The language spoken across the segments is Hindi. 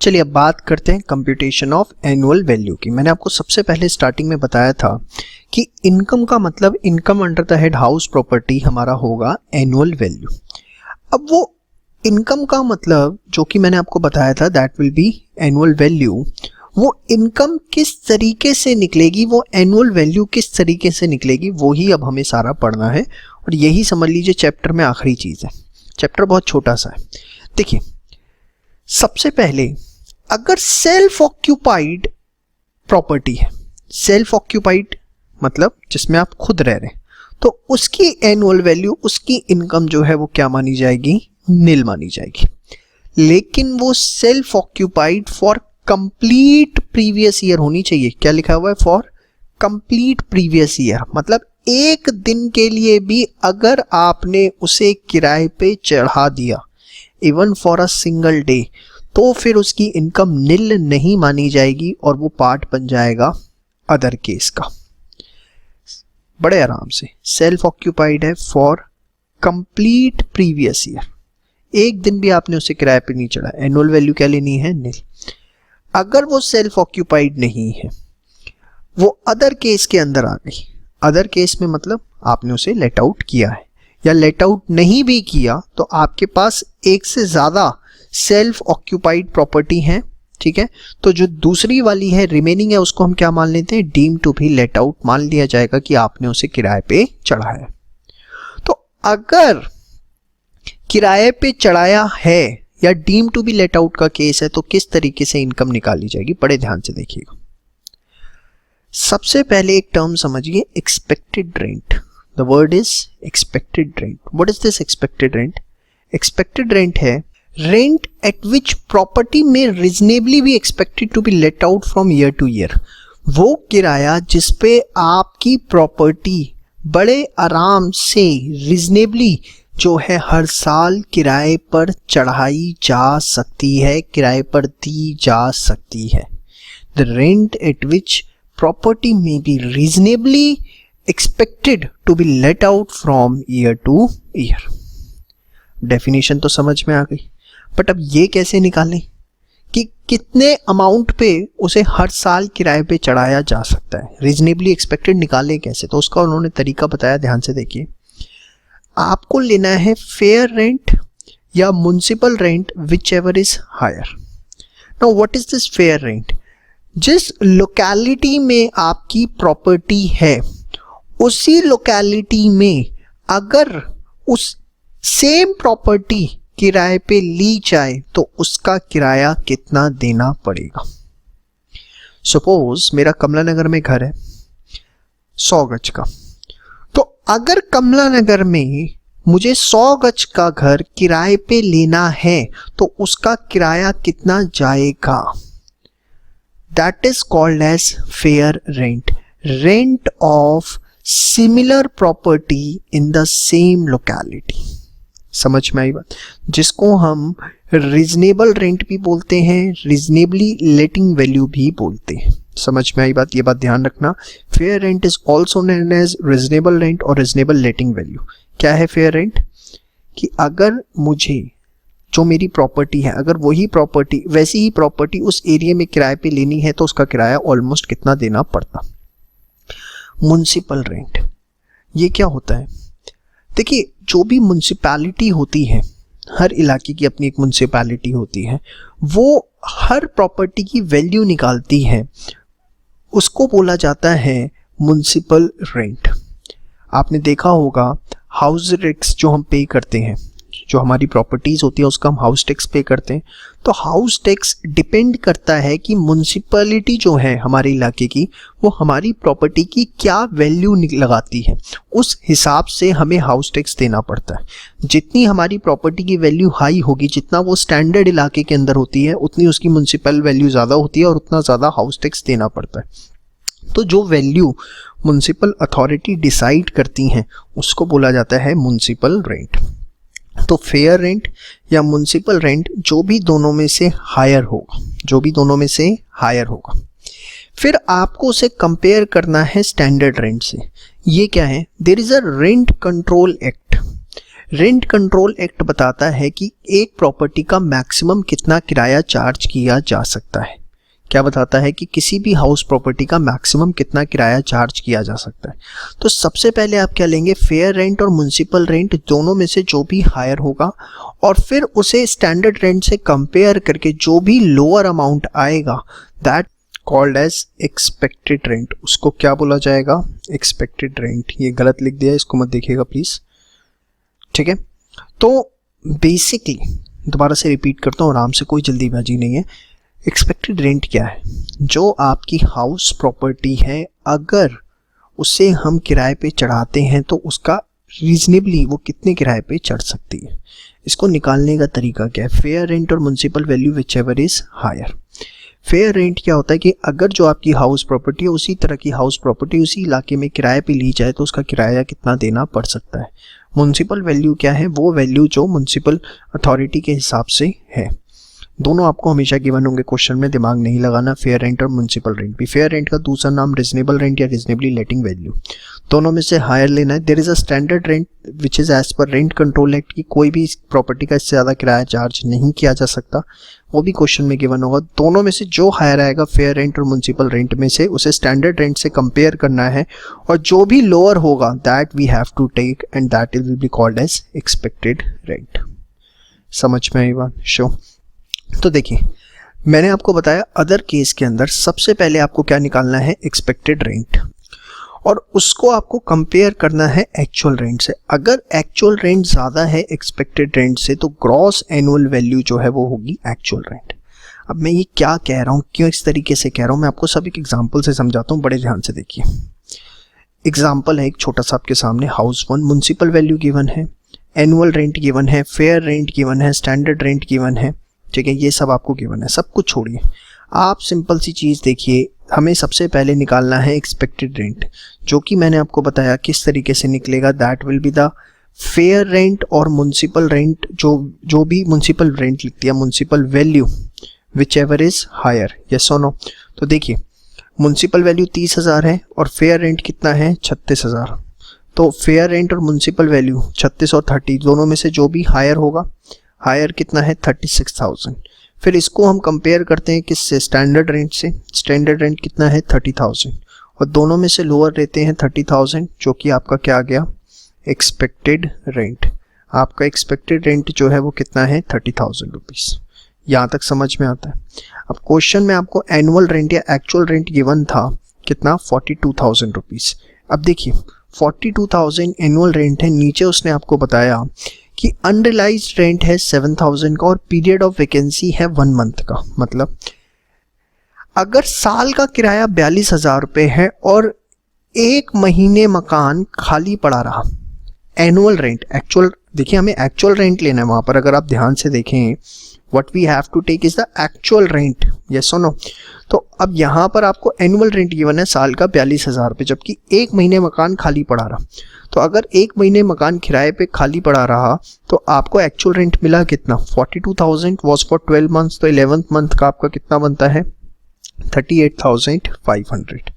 चलिए अब बात करते हैं कंप्यूटेशन ऑफ एनुअल वैल्यू की। मैंने आपको सबसे पहले स्टार्टिंग में बताया था कि इनकम का मतलब income under the head house property हमारा होगा एनुअल वैल्यू। अब वो इनकम का मतलब जो कि मैंने आपको बताया था that will B annual value, वो इनकम किस तरीके से निकलेगी, वो एनुअल वैल्यू किस तरीके से निकलेगी, वो ही अब हमें सारा पढ़ना है। और यही समझ लीजिए चैप्टर में आखिरी चीज़ है। चैप्टर बहुत छोटा सा है। देखिए सबसे पहले अगर सेल्फ ऑक्यूपाइड प्रॉपर्टी है, सेल्फ ऑक्यूपाइड मतलब जिसमें आप खुद रह रहे हैं, तो उसकी एनुअल वैल्यू, उसकी इनकम जो है वो क्या मानी जाएगी, नील मानी जाएगी। लेकिन वो self occupied for complete previous year होनी चाहिए। क्या लिखा हुआ है, फॉर कंप्लीट प्रीवियस ईयर, मतलब एक दिन के लिए भी अगर आपने उसे किराए पे चढ़ा दिया, even for a single day, तो फिर उसकी इनकम नील नहीं मानी जाएगी और वो पार्ट बन जाएगा अदर केस का। बड़े आराम से, सेल्फ ऑक्यूपाइड है फॉर कंप्लीट प्रीवियस ईयर, एक दिन भी आपने उसे किराए पे नहीं चढ़ा, एनुअल वैल्यू क्या लेनी है, नील। अगर वो सेल्फ ऑक्यूपाइड नहीं है, वो अदर केस के अंदर आ गई, अदर केस में मतलब आपने उसे लेट आउट किया है, या लेट आउट नहीं भी किया तो आपके पास एक से ज़्यादा सेल्फ ऑक्यूपाइड प्रॉपर्टी है, ठीक है। तो जो दूसरी वाली है रिमेनिंग है, उसको हम क्या मान लेते हैं, डीम टू भी लेट आउट मान लिया जाएगा कि आपने उसे किराए पे चढ़ाया है। तो अगर किराए पे चढ़ाया है या deem to be let out का केस है, तो किस तरीके से इनकम निकाली जाएगी, बड़े ध्यान से देखिएगा। सबसे पहले एक टर्म समझिए, expected rent. The word is expected rent. What is this expected rent? Expected rent है रेंट एट विच प्रॉपर्टी में reasonably be expected to be let out from year to year. वो किराया जिसपे आपकी प्रॉपर्टी बड़े आराम से रीजनेबली जो है हर साल किराए पर चढ़ाई जा सकती है, किराए पर दी जा सकती है। The rent at which property may be reasonably expected to be let out from year to year. Definition तो समझ में आ गई, बट अब ये कैसे निकालें कि कितने अमाउंट पे उसे हर साल किराए पे चढ़ाया जा सकता है, रीजनेबली एक्सपेक्टेड निकालें कैसे, तो उसका उन्होंने तरीका बताया। ध्यान से देखिए, आपको लेना है फेयर रेंट या municipal rent, which ever is higher. Now what is this fair rent? जिस लोकेलिटी में आपकी प्रॉपर्टी है, उसी लोकेलिटी में अगर उस सेम प्रॉपर्टी किराए पे ली जाए तो उसका किराया कितना देना पड़ेगा। सपोज मेरा कमला नगर में घर है 100 गज का, तो अगर कमला नगर में मुझे 100 गज का घर किराए पे लेना है तो उसका किराया कितना जाएगा? That is called as fair rent, rent of similar property in the same locality. समझ में आई बात? जिसको हम रीजनेबल रेंट भी बोलते हैं, रीजनेबली लेटिंग वैल्यू भी बोलते हैं। समझ में आई बात? ये बात ध्यान रखना। Fair rent is also known as reasonable rent और रीजनेबल लेटिंग वैल्यू। क्या है फेयर रेंट? कि अगर मुझे जो मेरी प्रॉपर्टी है, अगर वही प्रॉपर्टी, वैसी ही प्रॉपर्टी उस एरिया में किराए पे लेनी है तो उसका किराया ऑलमोस्ट कितना देना पड़ता। म्युनिसिपल रेंट, ये क्या होता है? देखिए, जो भी म्युनिसिपैलिटी होती है, हर इलाके की अपनी एक म्युनिसिपैलिटी होती है, वो हर प्रॉपर्टी की वैल्यू निकालती है, उसको बोला जाता है म्युनिसिपल रेंट। आपने देखा होगा हाउस टैक्स जो हम पे करते हैं, जो हमारी प्रॉपर्टीज होती है उसका हम हाउस टैक्स पे करते हैं, तो हाउस टैक्स डिपेंड करता है कि म्युनिसिपैलिटी जो है हमारे इलाके की, वो हमारी प्रॉपर्टी की क्या वैल्यू लगाती है, उस हिसाब से हमें हाउस टैक्स देना पड़ता है। जितनी हमारी प्रॉपर्टी की वैल्यू हाई होगी, जितना वो स्टैंडर्ड इलाके के अंदर होती है, उतनी उसकी म्युनिसिपल वैल्यू ज़्यादा होती है और उतना ज़्यादा हाउस टैक्स देना पड़ता है। तो जो वैल्यू म्युनिसिपल अथॉरिटी डिसाइड करती हैं उसको बोला जाता है म्युनिसिपल रेंट। तो फेयर रेंट या म्युनिसिपल रेंट जो भी दोनों में से हायर होगा, जो भी दोनों में से हायर होगा, फिर आपको उसे कंपेयर करना है स्टैंडर्ड रेंट से। ये क्या है? There is a rent control act. Rent control act बताता है कि एक प्रॉपर्टी का मैक्सिमम कितना किराया चार्ज किया जा सकता है। क्या बताता है कि किसी भी हाउस प्रॉपर्टी का मैक्सिमम कितना किराया चार्ज किया जा सकता है। तो सबसे पहले आप क्या लेंगे, फेयर रेंट और म्युनिसिपल रेंट दोनों में से जो भी हायर होगा, और फिर उसे स्टैंडर्ड रेंट से कंपेयर करके जो भी लोअर अमाउंट आएगा that called as expected rent, उसको क्या बोला जाएगा, एक्सपेक्टेड रेंट। ये गलत लिख दिया, इसको मत देखिएगा प्लीज, ठीक है। तो बेसिकली दोबारा से रिपीट करता हूँ, आराम से, कोई जल्दीबाजी नहीं है। एक्सपेक्टेड रेंट क्या है, जो आपकी हाउस प्रॉपर्टी है अगर उसे हम किराए पे चढ़ाते हैं तो उसका रीजनेबली वो कितने किराए पे चढ़ सकती है, इसको निकालने का तरीका क्या है। फेयर रेंट और municipal value which ever is higher. Fair rent क्या होता है कि अगर जो आपकी हाउस प्रॉपर्टी है उसी तरह की हाउस प्रॉपर्टी उसी इलाके में किराए पे ली जाए तो उसका किराया कितना देना पड़ सकता है। म्युनिसिपल वैल्यू क्या है, वो वैल्यू जो म्युनिसिपल अथॉरिटी के हिसाब से है। दोनों आपको हमेशा गिवन होंगे, क्वेश्चन में दिमाग नहीं लगाना, फेयर रेंट और म्युनिसिपल रेंट भी। फेयर रेंट का दूसरा नाम रीजनेबल रेंट या रीजनेबली लेटिंग वैल्यू, दोनों में से हायर लेना है। There is a standard rent which is as per rent control act की कोई भी प्रॉपर्टी का इससे ज़्यादा किराया चार्ज नहीं किया जा सकता, वो भी क्वेश्चन में गिवन होगा। दोनों में से जो हायर आएगा फेयर रेंट और म्युनिसिपल रेंट में से, उसे स्टैंडर्ड रेंट से कंपेयर करना है, और जो भी लोअर होगा that we have to take and that will be called as expected rent. समझ में आई बात? शो। तो देखिए, मैंने आपको बताया अदर केस के अंदर सबसे पहले आपको क्या निकालना है, एक्सपेक्टेड रेंट, और उसको आपको कंपेयर करना है एक्चुअल रेंट से। अगर एक्चुअल रेंट ज़्यादा है एक्सपेक्टेड रेंट से तो ग्रॉस एनुअल वैल्यू जो है वो होगी एक्चुअल रेंट। अब मैं ये क्या कह रहा हूँ, क्यों इस तरीके से कह रहा हूँ, मैं आपको सब एक एग्जाम्पल से समझाता हूँ, बड़े ध्यान से देखिए। एग्जाम्पल है एक छोटा सा आपके सामने, house one, municipal value given है, एनुअल रेंट गिवन है, फेयर रेंट गिवन है, स्टैंडर्ड रेंट गिवन है, ठीक है, ये सब आपको गिवन है। सब कुछ छोड़िए, आप सिंपल सी चीज़ देखिए, हमें सबसे पहले निकालना है एक्सपेक्टेड रेंट, जो कि मैंने आपको बताया किस तरीके से निकलेगा। That will be the fair rent और म्युनिसिपल रेंट, जो भी म्युनिसिपल रेंट लिखती है, municipal value which ever is higher, yes और नो। तो देखिए, म्युनिसिपल वैल्यू 30,000 है और फेयर रेंट कितना है, 36,000। तो फेयर रेंट और म्युनिसिपल वैल्यू 36 और 30 दोनों में से जो भी हायर होगा, हायर कितना है, 36,000। फिर इसको हम कंपेयर करते हैं किससे, स्टैंडर्ड रेंट से। स्टैंडर्ड रेंट कितना है, 30,000, और दोनों में से लोअर लेते हैं 30,000, जो कि आपका क्या आ गया, एक्सपेक्टेड रेंट। आपका एक्सपेक्टेड रेंट जो है वो कितना है, 30,000 रुपीज़। यहाँ तक समझ में आता है। अब क्वेश्चन में आपको एनुअल रेंट या एक्चुअल रेंट गिवन था कितना, 42,000 रुपीज़। अब देखिए 42,000 एनुअल रेंट है, नीचे उसने आपको बताया कि अनरियलाइज्ड रेंट है 7,000 का और पीरियड ऑफ वैकेंसी है 1 मंथ का। मतलब अगर साल का किराया 42,000 रुपये है और 1 महीने मकान खाली पड़ा रहा, एनुअल रेंट, एक्चुअल, देखिए हमें एक्चुअल रेंट लेना है वहाँ पर, अगर आप ध्यान से देखें what we have to take is the actual rent, yes or no। तो अब यहाँ पर आपको एनुअल रेंट गिवन है साल का 42,000 रुपये, जबकि 1 महीने मकान खाली पड़ा रहा। तो अगर 1 महीने मकान किराए पे खाली पड़ा रहा तो आपको एक्चुअल रेंट मिला कितना, 42,000 वॉज फॉर 12 मंथ्स, तो 11th मंथ का आपका कितना बनता है, 38,500,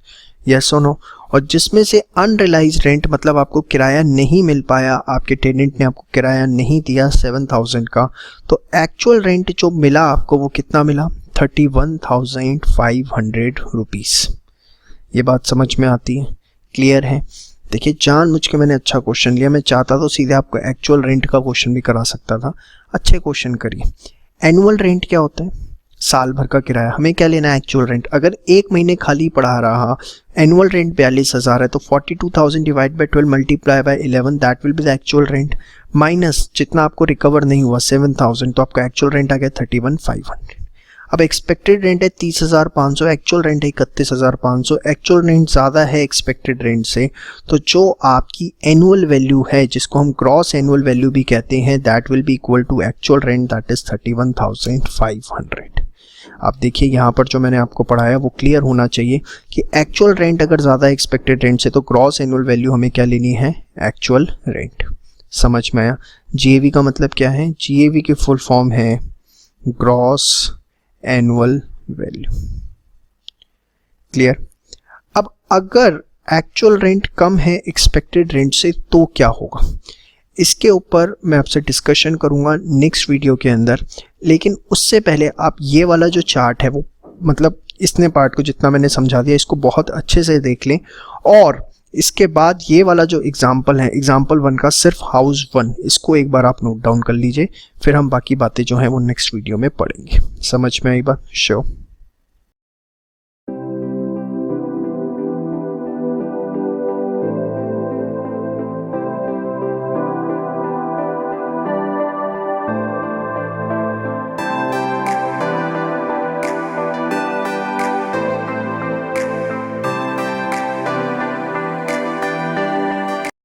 यस और नो। और जिसमें से अनरियलाइज्ड रेंट मतलब आपको किराया नहीं मिल पाया, आपके टेनेंट ने आपको किराया नहीं दिया 7,000 का, तो एक्चुअल रेंट जो मिला आपको वो कितना मिला, 31,500 रुपीज़। ये बात समझ में आती है, क्लियर है? देखिए जानबूझ के मैंने अच्छा क्वेश्चन लिया, मैं चाहता तो सीधे आपको एक्चुअल रेंट का क्वेश्चन भी करा सकता था। अच्छे क्वेश्चन करिए। एनुअल रेंट क्या होता है, साल भर का किराया। हमें क्या लेना है, एक्चुअल रेंट। अगर 1 महीने खाली पड़ा रहा, एनुअल रेंट 42,000 है, तो 42,000 divide by 12 multiply by 11, that will be the actual rent, minus जितना आपको रिकवर नहीं हुआ 7,000, तो आपका एक्चुअल रेंट आ गया 31,500। अब एक्सपेक्टेड रेंट है 30,500, एक्चुअल रेंट है 31,500। एक्चुअल रेंट ज़्यादा है एक्सपेक्टेड रेंट से, तो जो आपकी एनुअल वैल्यू है, जिसको हम ग्रॉस एनुअल वैल्यू भी कहते हैं, that will be equal to actual rent, that is 31,500। आप देखिए यहाँ पर जो मैंने आपको पढ़ाया वो क्लियर होना चाहिए कि एक्चुअल रेंट अगर ज़्यादा एक्सपेक्टेड रेंट से तो ग्रॉस एनुअल वैल्यू हमें क्या लेनी है, एक्चुअल रेंट। समझ में आया? जीएवी का मतलब क्या है, जीएवी की फुल फॉर्म है ग्रॉस एनुअल वैल्यू। क्लियर? अब अगर एक्चुअल रेंट कम है एक्सपेक्टेड रेंट से तो क्या होगा, इसके ऊपर मैं आपसे डिस्कशन करूँगा नेक्स्ट वीडियो के अंदर। लेकिन उससे पहले आप ये वाला जो चार्ट है वो मतलब इसने पार्ट को जितना मैंने समझा दिया इसको बहुत अच्छे से देख लें, और इसके बाद ये वाला जो एग्जाम्पल है एग्जाम्पल 1 का सिर्फ हाउस 1 इसको एक बार आप नोट डाउन कर लीजिए, फिर हम बाकी बातें जो हैं वो नेक्स्ट वीडियो में पढ़ेंगे। समझ में आई बात? श्योर।